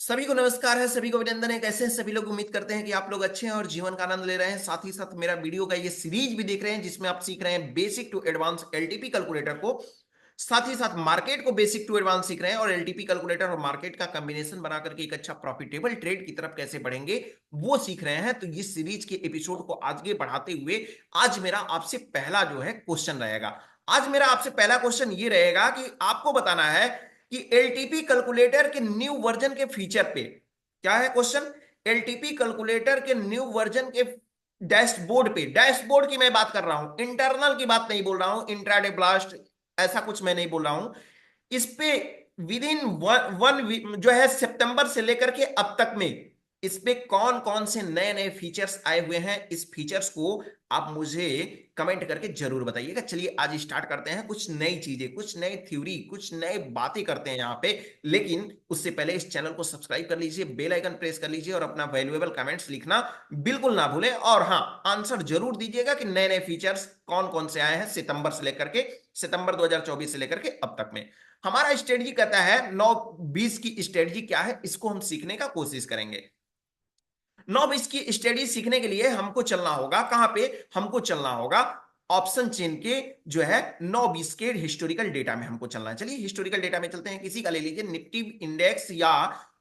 सभी को नमस्कार है, सभी को अभिनंदन है। कैसे हैं सभी लोग? उम्मीद करते हैं कि आप लोग अच्छे हैं और जीवन का आनंद ले रहे हैं। साथ ही साथ मेरा वीडियो का ये सीरीज भी देख रहे हैं जिसमें आप सीख रहे हैं basic to advance LTP calculator को। साथ ही साथ मार्केट को बेसिक टू एडवांस सीख रहे हैं और एलटीपी कैलकुलेटर और मार्केट का कॉम्बिनेशन बना करके एक अच्छा प्रॉफिटेबल ट्रेड की तरफ कैसे बढ़ेंगे वो सीख रहे हैं। तो इस सीरीज के एपिसोड को आगे बढ़ाते हुए आज मेरा आपसे पहला जो है क्वेश्चन रहेगा। आज मेरा आपसे पहला क्वेश्चन ये रहेगा कि आपको बताना है कि एलटीपी कैलकुलेटर के न्यू वर्जन के फीचर पे क्या है क्वेश्चन। एलटीपी कैलकुलेटर के न्यू वर्जन के डैशबोर्ड पे, डैशबोर्ड की मैं बात कर रहा हूं, इंटरनल की बात नहीं बोल रहा हूं, इंट्राडे ब्लास्ट ऐसा कुछ मैं नहीं बोल रहा हूं। इस पे विद इन वन जो है सितंबर से लेकर के अब तक में इस पे कौन कौन से नए नए फीचर्स आए हुए हैं, इस फीचर्स को आप मुझे कमेंट करके जरूर बताइएगा। चलिए आज स्टार्ट करते हैं। कुछ नई चीजें, कुछ नई थ्योरी, कुछ नए बातें करते हैं यहाँ पे। लेकिन उससे पहले इस चैनल को सब्सक्राइब कर लीजिए, बेल आइकन प्रेस कर लीजिए और अपना वैल्यूएबल कमेंट्स लिखना बिल्कुल ना भूलें। और हाँ, आंसर जरूर दीजिएगा कि नए नए फीचर्स कौन कौन से आए हैं सितंबर से लेकर के, सितंबर 2024 से लेकर के अब तक में। हमारा स्ट्रेटजी कहता है 9-20 की स्ट्रेटजी क्या है, इसको हम सीखने का कोशिश करेंगे। 9-20 की स्ट्रेटजी सीखने के लिए हमको चलना होगा कहां पे? हमको चलना होगा ऑप्शन चेन के जो है 9-20 के हिस्टोरिकल डेटा में हमको चलना है। चलिए हिस्टोरिकल डेटा में चलते हैं। किसी का ले लीजिए, निफ्टी इंडेक्स या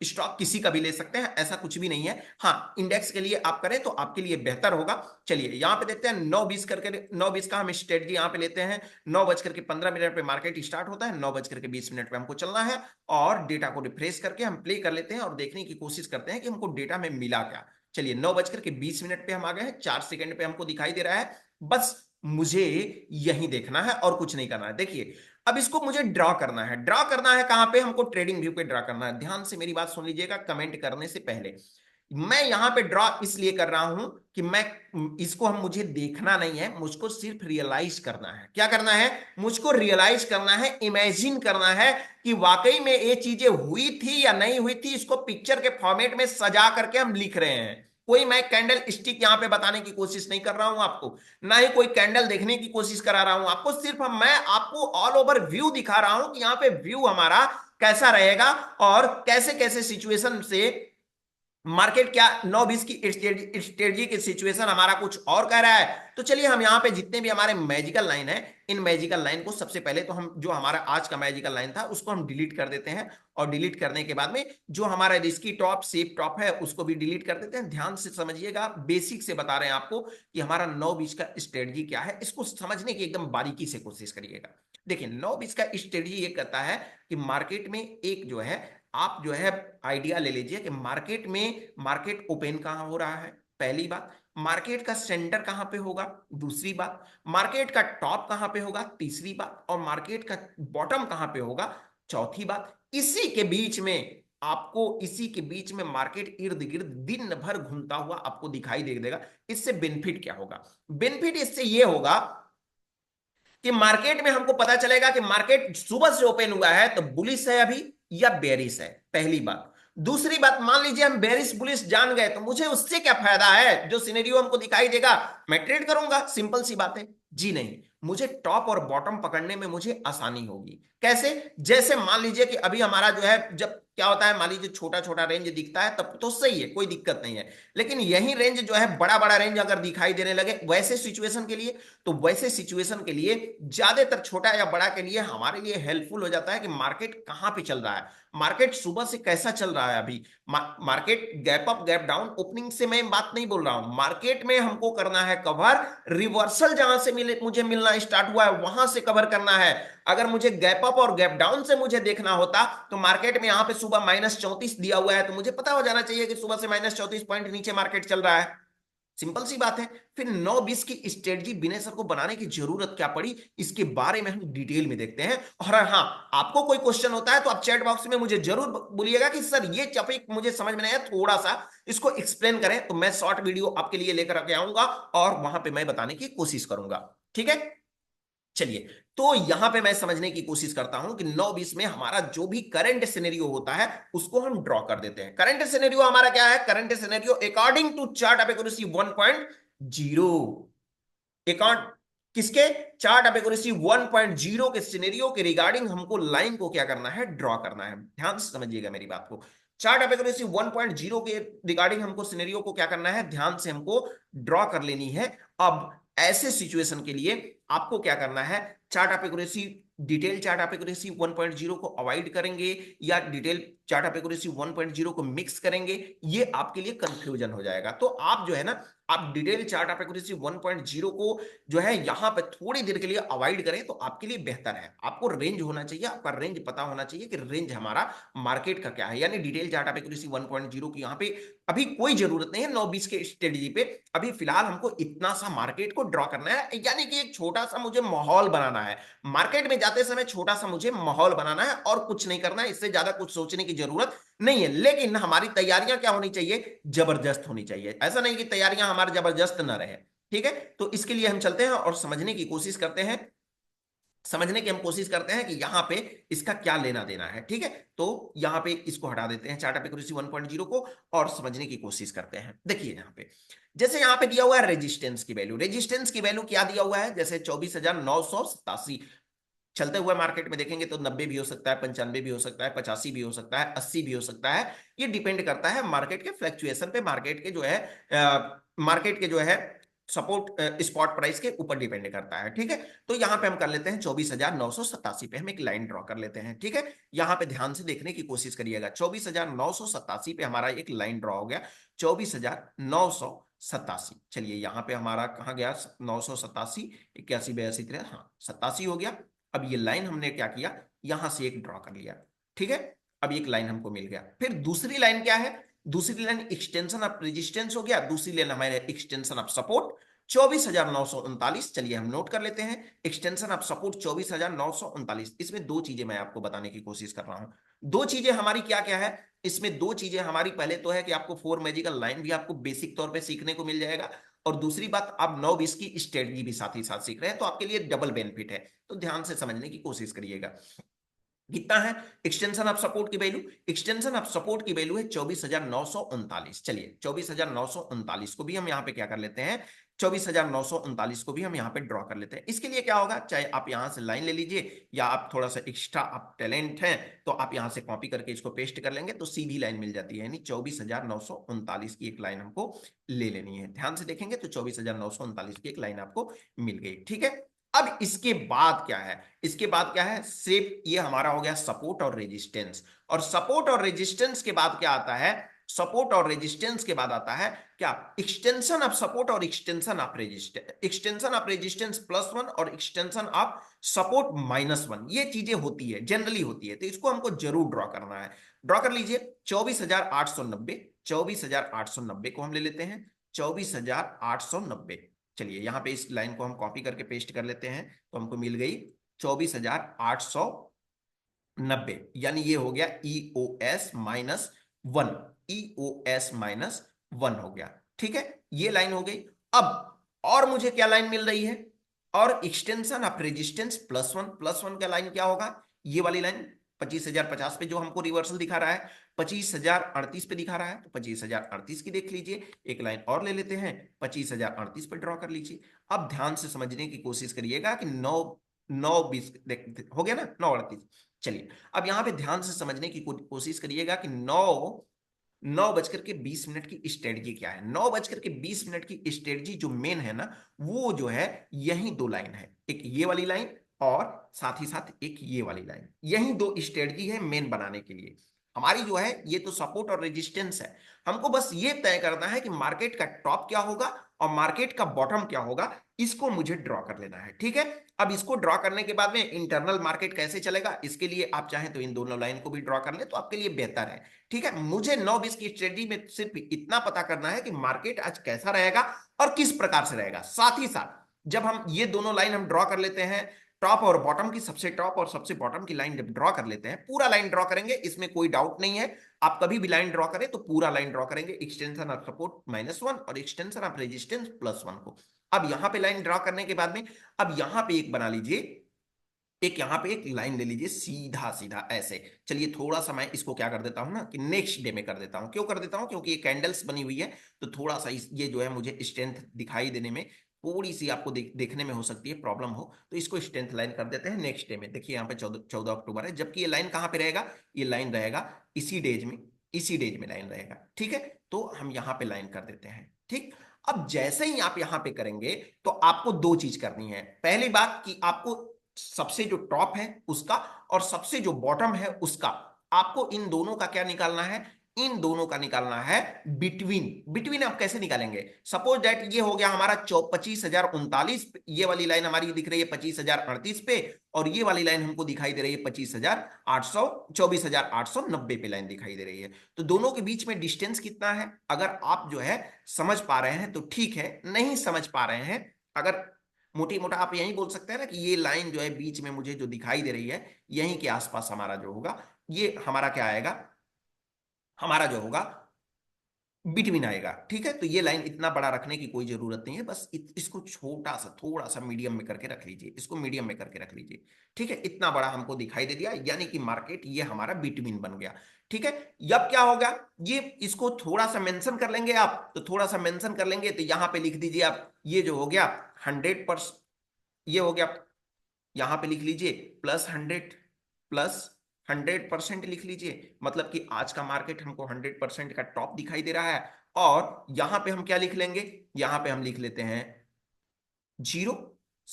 स्टॉक किसी का भी ले सकते हैं, ऐसा कुछ भी नहीं है। हाँ, इंडेक्स के लिए आप करें तो आपके लिए बेहतर होगा। चलिए यहां पे देखते हैं 9-20 करके, 9-20 का हम स्ट्रेटजी यहां पे लेते हैं। 9:15 पे मार्केट स्टार्ट होता है, 9:20 पे हमको चलना है और डेटा को रिफ्रेश करके हम प्ले कर लेते हैं और देखने की कोशिश करते हैं कि हमको डेटा में मिला क्या। चलिए 9:20 पे हम आ गए हैं, 4 सेकंड पे हमको दिखाई दे रहा है। बस मुझे यही देखना है और कुछ नहीं करना है। देखिए अब इसको मुझे ड्रॉ करना है। ड्रॉ करना है कहां पे? हमको ट्रेडिंग व्यू पे ड्रॉ करना है। ध्यान से मेरी बात सुन लीजिएगा कमेंट करने से पहले। मैं यहां पे ड्रॉ इसलिए कर रहा हूं कि मैं इसको हम मुझे देखना नहीं है, मुझको सिर्फ रियलाइज करना है। क्या करना है? मुझको रियलाइज करना है, इमेजिन करना है कि वाकई में ये चीजें हुई थी या नहीं हुई थी। इसको पिक्चर के फॉर्मेट में सजा करके हम लिख रहे हैं। कोई मैं कैंडल स्टिक यहां पे बताने की कोशिश नहीं कर रहा हूं आपको, ना ही कोई कैंडल देखने की कोशिश करा रहा हूं आपको। सिर्फ मैं आपको ऑल ओवर व्यू दिखा रहा हूं कि यहां पे व्यू हमारा कैसा रहेगा और कैसे कैसे सिचुएशन से मार्केट क्या 9-20 की स्ट्रेटजी की सिचुएशन हमारा कुछ और कह रहा है। तो चलिए हम यहां पे जितने भी हमारे मैजिकल लाइन है, इन मैजिकल लाइन को सबसे पहले तो हम जो हमारा आज का मैजिकल लाइन था उसको हम डिलीट कर देते हैं। और डिलीट करने के बाद में जो हमारा रिस्की टॉप सेफ टॉप है उसको भी डिलीट कर देते हैं। ध्यान से समझिएगा, बेसिक से बता रहे हैं आपको कि हमारा 9-20 का स्ट्रेटजी क्या है, इसको समझने की एकदम बारीकी से कोशिश करिएगा। देखिए 9-20 का स्ट्रेटजी ये कहता है कि मार्केट में एक जो है, आप जो है आइडिया ले लीजिए कि मार्केट में मार्केट ओपन कहां हो रहा है, पहली बात। मार्केट का सेंटर कहां पे होगा, दूसरी बात। मार्केट का टॉप कहां पे होगा, तीसरी बात। और मार्केट का बॉटम कहां पे होगा, चौथी बात। इसी के बीच में आपको, इसी के बीच में मार्केट इर्द गिर्द दिन भर घूमता हुआ आपको दिखाई दे देगा। इससे बेनिफिट क्या होगा? बेनिफिट इससे यह होगा कि मार्केट में हमको पता चलेगा कि मार्केट सुबह से ओपन हुआ है तो बुलिश है अभी या बेरिश है, पहली बात। दूसरी बात, मान लीजिए हम बेरिश बुलिश जान गए तो मुझे उससे क्या फायदा है? जो सिनेरियो हमको दिखाई देगा मैं ट्रेड करूंगा, सिंपल सी बात है। जी नहीं, मुझे टॉप और बॉटम पकड़ने में मुझे आसानी होगी। कैसे? जैसे मान लीजिए कि अभी हमारा जो है, जब क्या होता है, मान लीजिए छोटा छोटा रेंज दिखता है तब तो सही है, कोई दिक्कत नहीं है। लेकिन यही रेंज जो है, बड़ा बड़ा रेंज अगर दिखाई देने लगे वैसे सिचुएशन के लिए, तो वैसे सिचुएशन के लिए ज्यादातर छोटा या बड़ा के लिए हमारे लिए हेल्पफुल हो जाता है कि मार्केट कहां पे चल रहा है, मार्केट सुबह से कैसा चल रहा है। अभी market gap up gap down opening से मैं बात नहीं बोल रहा हूं। मार्केट में हमको करना है कवर, रिवर्सल जहां से मिले मुझे मिलना स्टार्ट हुआ है वहां से कवर करना है। अगर मुझे गैप अप और गैप डाउन से मुझे देखना होता तो मार्केट में यहां पे सुबह -34 दिया हुआ है तो मुझे पता हो जाना चाहिए कि सुबह से -34 पॉइंट नीचे मार्केट चल रहा है। सिंपल सी बात है। फिर 9-20 की स्ट्रेटजी विनय सर को बनाने की जरूरत क्या पड़ी, इसके बारे में हम डिटेल में देखते हैं। और हाँ, आपको कोई क्वेश्चन होता है तो आप चैट बॉक्स में मुझे जरूर बोलिएगा कि सर ये टॉपिक मुझे समझ में नहीं आया, थोड़ा सा इसको एक्सप्लेन करें, तो मैं शॉर्ट वीडियो आपके लिए लेकर आके आऊंगा और वहां पे मैं बताने की कोशिश करूंगा। ठीक है? चलिए, तो यहां पे मैं समझने की कोशिश करता हूं कि 9-20 में हमारा जो भी करंट सिनेरियो होता है उसको हम ड्रॉ कर देते हैं। करंट सिनेरियो हमारा क्या है? Current scenario according to chart of accuracy 1.0, accord किसके? चार्ट ऑफ एक्यूरेसी 1.0 के सिनेरियो के रिगार्डिंग हमको लाइन को क्या करना है? ड्रॉ करना है। ध्यान से समझिएगा मेरी बात को। चार्ट ऑफ एक्यूरेसी 1.0 के रिगार्डिंग हमको सिनेरियो को क्या करना है, ध्यान से हमको ड्रॉ कर लेनी है। अब ऐसे सिचुएशन के लिए आपको क्या करना है, chart of accuracy, detail chart of accuracy 1.0 को अवॉइड करेंगे या डिटेल चार्ट ऑफ एक्यूरेसी 1.0 को मिक्स करेंगे, ये आपके लिए कंफ्यूजन हो जाएगा। तो आप जो है ना, आप डिटेल चार्ट ऑफ एक्यूरेसी 1.0 को जो है यहां पे थोड़ी देर के लिए अवॉइड करें तो आपके लिए बेहतर है। आपको रेंज होना चाहिए, आपका रेंज पता होना चाहिए कि रेंज हमारा मार्केट का क्या है। यानी डिटेल चार्ट ऑफ एक्यूरेसी 1.0 की यहाँ पे अभी कोई जरूरत नहीं है 9-20 के स्ट्रेटजी पे। अभी फिलहाल हमको इतना सा मार्केट को ड्रॉ करना है, यानी कि एक छोटा सा मुझे माहौल बनाना है। मार्केट में जाते समय छोटा सा मुझे माहौल बनाना है और कुछ नहीं करना है, इससे ज्यादा कुछ सोचने की जरूरत नहीं है। लेकिन हमारी तैयारियां क्या होनी चाहिए, जबरदस्त होनी चाहिए। ऐसा नहीं कि तैयारियां हमारी जबरदस्त ना रहे। ठीक है, तो इसके लिए हम चलते हैं और समझने की कोशिश करते हैं, समझने की हम कोशिश करते हैं कि यहां पे इसका क्या लेना देना है। ठीक है, तो यहां पे इसको हटा देते हैं चार्ट ऑफ एक्यूरेसी 1.0 को और समझने की कोशिश करते हैं। देखिए यहां पे जैसे यहां पे दिया हुआ है रेजिस्टेंस की वैल्यू, रेजिस्टेंस की वैल्यू क्या दिया हुआ है, जैसे 24,987 चलते हुए मार्केट में देखेंगे तो 90 भी हो सकता है, 95 भी हो सकता है, 85 भी हो सकता है, 80 भी हो सकता है। ये डिपेंड करता है मार्केट के फ्लक्चुएशन पे, मार्केट के जो है मार्केट के जो है सपोर्ट स्पॉट प्राइस के ऊपर डिपेंड करता है। ठीक है, तो यहां पे हम कर लेते हैं 24,987 पे हम एक लाइन ड्रॉ कर लेते हैं। ठीक है, यहां पे ध्यान से देखने की कोशिश करिएगा, 24,987 पे हमारा एक लाइन ड्रॉ हो गया, 24,987। चलिए यहां पे हमारा कहाँ गया, 987, 81, 82, हाँ 87 हो गया। अब ये लाइन हमने क्या किया, यहां से एक ड्रॉ कर लिया। ठीक है, अब एक लाइन हमको मिल गया। फिर दूसरी लाइन क्या है, दूसरी लाइन एक्सटेंशन ऑफ रेजिस्टेंस हो गया, दूसरी लाइन हमारे एक्सटेंशन ऑफ सपोर्ट 24,939। चलिए हम नोट कर लेते हैं, एक्सटेंशन ऑफ सपोर्ट 24,939। इसमें दो चीजें मैं आपको बताने की कोशिश कर रहा हूं। दो चीजें हमारी क्या क्या है, इसमें दो चीजें हमारी, पहले तो है कि आपको 4 मैजिकल लाइन भी आपको बेसिक तौर पे सीखने को मिल जाएगा, और दूसरी बात आप 9-20 की स्ट्रेटजी भी साथ ही साथ सीख रहे हैं, तो आपके लिए डबल बेनिफिट है। तो ध्यान से समझने की कोशिश करिएगा। कितना है एक्सटेंशन ऑफ सपोर्ट की वैल्यू, एक्सटेंशन ऑफ सपोर्ट की वैल्यू है 24,939। चलिए 24,939 को भी हम यहां पे क्या कर लेते हैं, 24,939 को भी हम यहां पे ड्रॉ कर लेते हैं। इसके लिए क्या होगा, चाहे आप यहां से लाइन ले लीजिए या आप थोड़ा सा एक्स्ट्रा आप टैलेंट हैं तो आप यहां से कॉपी करके इसको पेस्ट कर लेंगे तो सीधी लाइन मिल जाती है। यानी 24,939 की एक लाइन हमको ले लेनी है। ध्यान से देखेंगे तो 24,939 की एक लाइन आपको मिल गई। ठीक है, अब इसके बाद क्या है, इसके बाद क्या है, सिर्फ ये हमारा हो गया सपोर्ट और रेजिस्टेंस। और सपोर्ट और रेजिस्टेंस के बाद क्या आता है, सपोर्ट और रेजिस्टेंस के बाद आता है क्या, एक्सटेंशन ऑफ सपोर्ट और extension of resistance, extension of resistance +1 और एक्सटेंशन ऑफ सपोर्ट -1। ये चीजें होती है, जनरली होती है, तो इसको हमको जरूर ड्रॉ करना है। ड्रॉ कर लीजिए 24,890, 24,890 को हम ले लेते हैं, 24,890। चलिए यहाँ पे इस लाइन को हम कॉपी करके पेस्ट कर लेते हैं तो हमको मिल गई 24,890, यानी ये हो गया EOS-1, EOS-1 हो गया। ठीक है, ये लाइन हो गई। अब और मुझे क्या लाइन मिल रही है, और एक्सटेंशन ऑफ रेजिस्टेंस +1, +1 का लाइन क्या होगा, ये वाली लाइन 25,050 पे जो हमको रिवर्सल दिखा रहा है, 25,038 पे दिखा रहा है, तो 25,038 की देख लीजिए। एक लाइन और ले लेते हैं, 25,038 पे ड्रॉ कर लीजिए। अब ध्यान से समझने की कोशिश करिएगा कि 9-20 हो गया ना, 9:38। चलिए अब यहां पे ध्यान से समझने की कोशिश करिएगा कि 9:20 की स्ट्रेटजी क्या है। 9:20 की स्ट्रेटजी जो मेन है ना, वो जो है यही दो लाइन है, एक ये वाली लाइन और साथ ही साथ एक ये वाली लाइन, यही दो स्ट्रेटजी है मेन बनाने के लिए। हमारी जो है ये तो सपोर्ट और रेजिस्टेंस है, हमको बस ये तय करना है कि मार्केट का टॉप क्या होगा और मार्केट का बॉटम क्या होगा, इसको मुझे ड्रॉ कर लेना है। ठीक है, अब इसको ड्रॉ करने के बाद में इंटरनल मार्केट कैसे चलेगा, इसके लिए आप चाहें तो इन दोनों लाइन को भी ड्रॉ कर ले तो आपके लिए बेहतर है। ठीक है, मुझे 9-20 की स्ट्रेटजी में सिर्फ इतना पता करना है कि मार्केट आज कैसा रहेगा और किस प्रकार से रहेगा। साथ ही साथ जब हम ये दोनों लाइन हम ड्रॉ कर लेते हैं, टॉप और बॉटम की, सबसे टॉप और सबसे बॉटम की लाइन जब ड्रॉ कर लेते हैं, पूरा लाइन ड्रॉ करेंगे, इसमें कोई डाउट नहीं है। आप कभी भी लाइन ड्रॉ करें तो पूरा लाइन ड्रॉ करेंगे, एक्सटेंशन ऑफ सपोर्ट -1 और एक्सटेंशन ऑफ रेजिस्टेंस +1 को। अब यहां पे लाइन ड्रॉ करने के बाद में अब यहां पे एक बना लीजिए, एक यहां पे एक लाइन ले लीजिए सीधा सीधा ऐसे। चलिए थोड़ा सा मैं इसको क्या कर देता हूं ना कि नेक्स्ट डे में कर देता हूं। क्यों कर देता हूं, क्योंकि ये कैंडल्स बनी हुई है तो थोड़ा सा ये जो है मुझे स्ट्रेंथ दिखाई देने में थोड़ी सी आपको देखने में हो सकती है प्रॉब्लम हो, तो इसको स्ट्रेंथ लाइन कर देते हैं नेक्स्ट डे में। देखिए यहाँ पे 14 अक्टूबर है, जबकि ये लाइन कहां पे रहेगा, ये लाइन रहेगा इसी डेज में, इसी रेंज में लाइन रहेगा। ठीक है, तो हम यहां पे लाइन कर देते हैं। ठीक, अब जैसे ही आप यहां पे करेंगे तो आपको दो चीज करनी है। पहली बात कि आपको सबसे जो टॉप है उसका और सबसे जो बॉटम है उसका, आपको इन दोनों का क्या निकालना है, इन दोनों का निकालना है बिटवीन। बिटवीन आप कैसे निकालेंगे, सपोज दैट ये हो गया हमारा 25,039, ये वाली लाइन हमारी दिख रही है 25,038 पे, और ये वाली लाइन हमको दिखाई दे रही है 25,800, 24,890 पे लाइन दिखाई दे रही है। तो दोनों के बीच में डिस्टेंस कितना है, अगर आप जो है समझ पा रहे हैं तो ठीक है, नहीं समझ पा रहे हैं, अगर मोटी मोटा आप यही बोल सकते हैं ना कि ये लाइन जो है बीच में मुझे जो दिखाई दे रही है, यहीं के आसपास हमारा जो होगा, ये हमारा क्या आएगा, हमारा जो होगा बिटवीन आएगा। ठीक है, तो ये लाइन इतना बड़ा रखने की कोई जरूरत नहीं है, बस इसको छोटा सा थोड़ा सा मीडियम में करके रख लीजिए, इसको मीडियम में करके रख लीजिए। ठीक है, इतना बड़ा हमको दिखाई दे दिया, यानी कि मार्केट ये हमारा बिटवीन बन गया। ठीक है, अब क्या होगा, ये इसको थोड़ा सा मेंशन कर लेंगे आप, तो थोड़ा सा मेंशन कर लेंगे तो यहां पे लिख दीजिए आप, ये जो हो गया 100%, ये हो गया, यहां पे लिख लीजिए +100, +100% लिख लीजिए, मतलब कि आज का मार्केट हमको 100% का टॉप दिखाई दे रहा है। और यहां पे हम क्या लिख लेंगे, यहां पे हम लिख लेते हैं 0,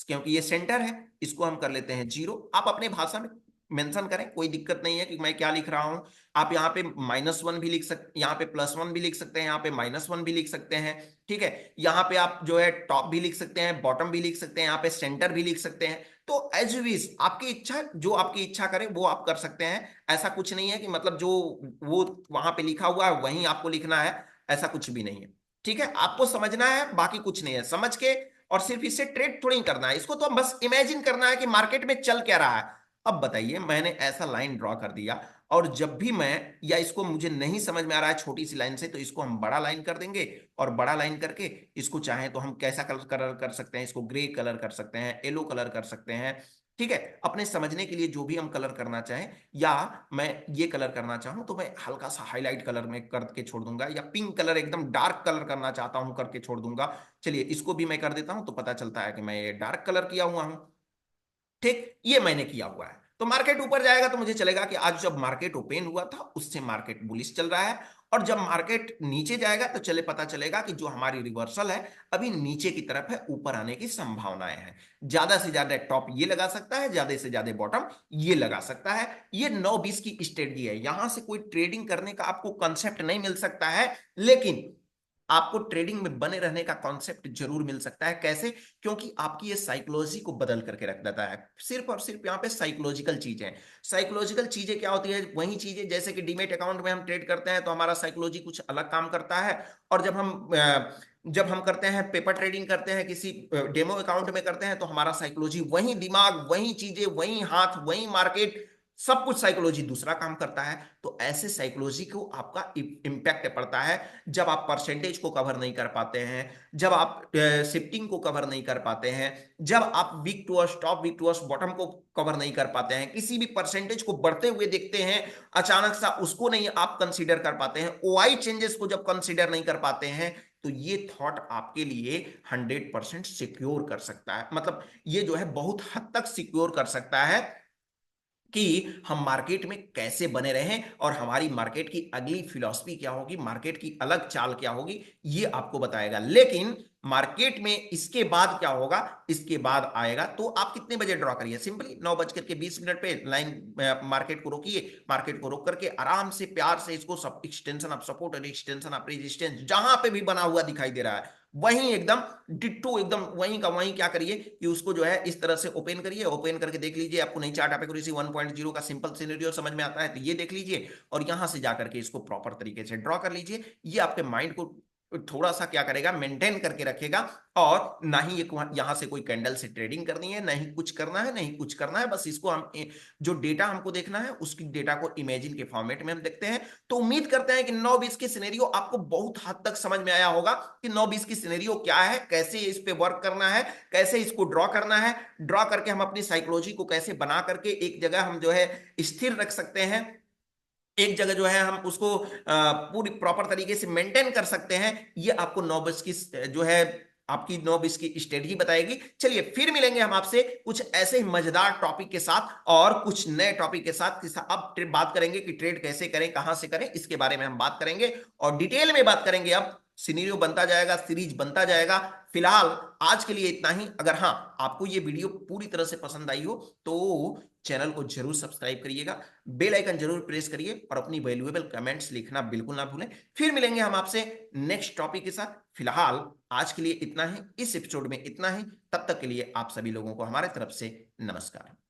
क्योंकि ये सेंटर है, इसको हम कर लेते हैं 0। आप अपने भाषा में मेंशन करें, कोई दिक्कत नहीं है कि मैं क्या लिख रहा हूं। आप यहाँ पे -1 भी लिख सकते, यहाँ पे +1 भी लिख सकते हैं, यहाँ पे -1 भी लिख सकते हैं। ठीक है, यहाँ पे आप जो है टॉप भी लिख सकते हैं, बॉटम भी लिख सकते हैं, यहाँ पे सेंटर भी लिख सकते हैं। तो एज यू विश, आपकी इच्छा, जो आपकी इच्छा करे वो आप कर सकते हैं। ऐसा कुछ नहीं है कि मतलब जो वो वहां पे लिखा हुआ है वहीं आपको लिखना है, ऐसा कुछ भी नहीं है। ठीक है, आपको समझना है, बाकी कुछ नहीं है, समझ के और सिर्फ इससे ट्रेड थोड़ी करना है, इसको तो बस इमेजिन करना है कि मार्केट में चल क्या रहा है। अब बताइए, मैंने ऐसा लाइन ड्रॉ कर दिया, और जब भी मैं, या इसको मुझे नहीं समझ में आ रहा है छोटी सी लाइन से, तो इसको हम बड़ा लाइन कर देंगे, और बड़ा लाइन करके इसको चाहे तो हम कैसा कलर कर सकते हैं, इसको ग्रे कलर कर सकते हैं, येलो कलर कर सकते हैं। ठीक है, अपने समझने के लिए जो भी हम कलर करना चाहें, या मैं ये कलर करना चाहूं तो मैं हल्का सा हाईलाइट कलर में करके छोड़ दूंगा, या पिंक कलर एकदम डार्क कलर करना चाहता हूं करके छोड़ दूंगा। चलिए इसको भी मैं कर देता हूं, तो पता चलता है कि मैं ये डार्क कलर किया हुआ हूं। ठीक, ये मैंने किया हुआ है। तो मार्केट ऊपर जाएगा तो मुझे चलेगा कि आज जब मार्केट ओपन हुआ था उससे मार्केट बुलिश चल रहा है, और जब मार्केट नीचे जाएगा तो पता चलेगा कि जो हमारी रिवर्सल है अभी नीचे की तरफ है, ऊपर आने की संभावनाएं हैं। ज्यादा से ज्यादा टॉप ये लगा सकता है, ज्यादा से ज्यादा बॉटम ये लगा सकता है। ये 9-20 की स्ट्रेटजी है, यहां से कोई ट्रेडिंग करने का आपको कंसेप्ट नहीं मिल सकता है, लेकिन आपको ट्रेडिंग में बने रहने का कॉन्सेप्ट जरूर मिल सकता है। कैसे, क्योंकि आपकी ये साइकोलॉजी को बदल करके रख देता है। सिर्फ और सिर्फ यहाँ पे साइकोलॉजिकल चीजें, साइकोलॉजिकल चीजें क्या होती है, वही चीजें जैसे कि डीमेट अकाउंट में हम ट्रेड करते हैं तो हमारा साइकोलॉजी कुछ अलग काम करता है, और जब हम करते हैं पेपर ट्रेडिंग करते हैं, किसी डेमो अकाउंट में करते हैं, तो हमारा साइकोलॉजी, वही दिमाग, वही चीजें, वही हाथ, वही मार्केट, सब कुछ साइकोलॉजी दूसरा काम करता है। तो ऐसे साइकोलॉजी को आपका इम्पैक्ट पड़ता है जब आप परसेंटेज को कवर नहीं कर पाते हैं, जब आप शिफ्टिंग को कवर नहीं कर पाते हैं, जब आप weak to top, weak to bottom को कवर नहीं कर पाते हैं, किसी भी परसेंटेज को बढ़ते हुए देखते हैं अचानक सा, उसको नहीं आप कंसीडर कर पाते हैं, ओआई चेंजेस को जब कंसीडर नहीं कर पाते हैं, तो ये थॉट आपके लिए 100% सिक्योर कर सकता है, मतलब ये जो है बहुत हद तक सिक्योर कर सकता है कि हम मार्केट में कैसे बने रहें, और हमारी मार्केट की अगली फिलॉसफी क्या होगी, मार्केट की अलग चाल क्या होगी, ये आपको बताएगा। लेकिन मार्केट में इसके बाद क्या होगा, इसके बाद आएगा, तो आप कितने बजे ड्रॉ करिए, सिंपली 9:20 पे लाइन मार्केट को रोकिए, मार्केट को रोक करके आराम से प्यार से इसको सब एक्सटेंशन ऑफ सपोर्ट और एक्सटेंशन ऑफ रेजिस्टेंस जहां पे भी बना हुआ दिखाई दे रहा है, वहीं एकदम डिट्टो, एकदम वहीं का वहीं क्या करिए कि उसको जो है इस तरह से ओपन करिए, ओपन करके देख लीजिए, आपको नहीं चार्ट एक्यूरेसी 1.0 का सिंपल सिनेरियो समझ में आता है तो ये देख लीजिए, और यहां से जाकर के इसको प्रॉपर तरीके से ड्रॉ कर लीजिए। ये आपके माइंड को थोड़ा सा क्या करेगा, मेंटेन करके रखेगा, और ना ही ये यहां से कोई कैंडल से ट्रेडिंग करनी है, नहीं कुछ करना है, नहीं कुछ करना है, बस इसको हम जो डेटा हमको देखना है उसकी डेटा को इमेजिन के फॉर्मेट में हम देखते हैं। तो उम्मीद करते हैं कि 9-20 की सिनेरियो आपको बहुत हद तक समझ में आया होगा कि 9-20 की सिनेरियो क्या है, कैसे इस पे वर्क करना है, कैसे इसको ड्रॉ करना है, ड्रॉ करके हम अपनी साइकोलॉजी को कैसे बना करके एक जगह हम जो है स्थिर रख सकते हैं, एक जगह जो है हम उसको पूरी प्रॉपर तरीके से मेंटेन कर सकते हैं। ये आपको 9 बज की जो है आपकी नॉब इसकी स्ट्रेटजी बताएगी। चलिए फिर मिलेंगे हम आपसे कुछ ऐसे ही मजेदार टॉपिक के साथ और कुछ नए टॉपिक के साथ। अब बात करेंगे कि ट्रेड कैसे करें, कहां से करें, इसके बारे में हम बात करेंगे और डिटेल में बात करेंगे। अब सिनेरियो बनता जाएगा, सीरीज बनता जाएगा। फिलहाल आज के लिए इतना ही। अगर हाँ आपको ये वीडियो पूरी तरह से पसंद आई हो तो चैनल को जरूर सब्सक्राइब करिएगा, बेल आइकन जरूर प्रेस करिए और अपनी वैल्यूएबल कमेंट्स लिखना बिल्कुल ना भूलें। फिर मिलेंगे हम आपसे नेक्स्ट टॉपिक के साथ। फिलहाल आज के लिए इतना ही, इस एपिसोड में इतना ही। तब तक के लिए आप सभी लोगों को हमारे तरफ से नमस्कार।